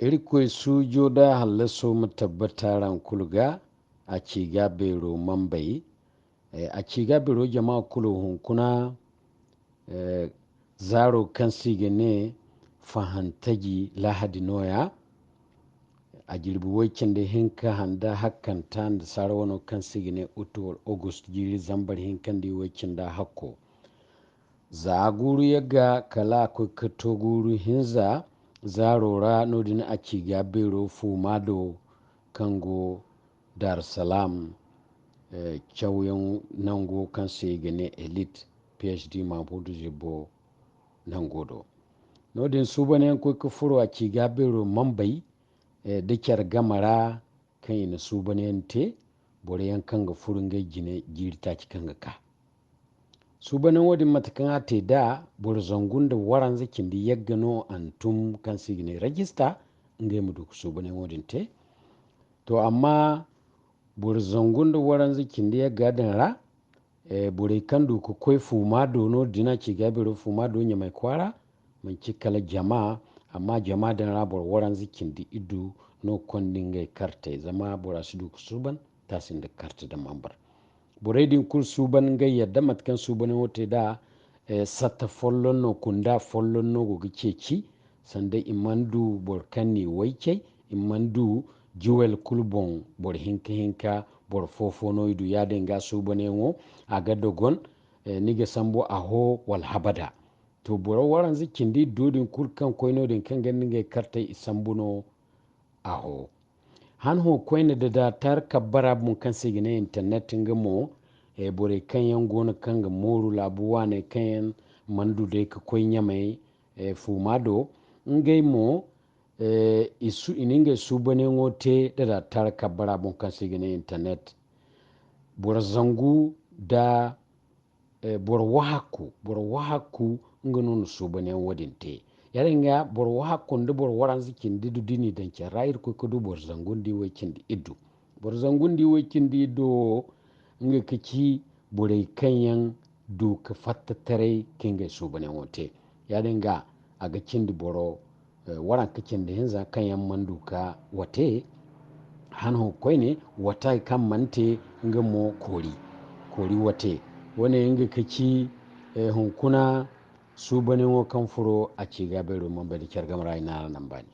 irkoi sujo da halaso matabbataran kulga a ciga bero mambai a ciga bero jama'a kulu hunkuna zaro kan sigine fahantagi lahadi noya a jirbi wakin da hinka handa hakan ta da sarawano kan sigine utuwar august jiri zambar hinkan da wakin da hakko za a guru yaga kala akwai kato guru hinza zarora nodin a ciga bero fumado kango dar salam kyauyen nango kan sigine elite phd mabudu jibo nangodo nodin su bane yankwai kufuru a ciga bero mambai da kyar gamara kan yi na su bane yante bore yankan ga furin gai gine jirta cikin ga ka su bane wadin matakan ate da bor zangun da waran zakin da ya gano antum kan sigine rajista ngai mu duk su bane wadin te to amma bor zangun da waran zakin da ya gadan ra bore kan duku koi fumado no dina ci gabiro fumado nya mai kwara man ci kala jama'a amma jama'a da rabor waran zikin di idu no kondin gai karte zama bora su duku suban tasin da karte da mambar bore din kul suban gai yadda matkan suban wote da sata follon no kunda follon no go gice sanda imandu bor kanni waike imandu juwel kulbon bor hinka bor fofo no idu ya denga subane ngo aga dogon niga sambo aho wal habada to boro waran zikin di dodin kulkan koino din kan ganin ga kartai isambuno aho han ho koino da tar kabbara mun kan sigine internet ngamo bore kan yan gona kan ga moru labuwa ne kan mandu de ka koinya mai fumado ngai mo isu ininga subane ngote da tar kabbara mun kan sigine internet bor zangu da bor wahaku nga nonu subane wadin te yaringa bor wahaku nda bor waran zikin didu dini dan ke rayir ko kudu bor zangundi wakin di idu bor zangundi wakin di do nga kici bore kanyan do ka fatta tare kinga subane wote yaringa aga cindi boro waran kicin da hinza kanyan manduka wate hanho koyne wata kan mante nga mo kori wate wani inga kaci hunkuna su bane wo kan furo a ciga bero man bari kyar gamara ina nan bani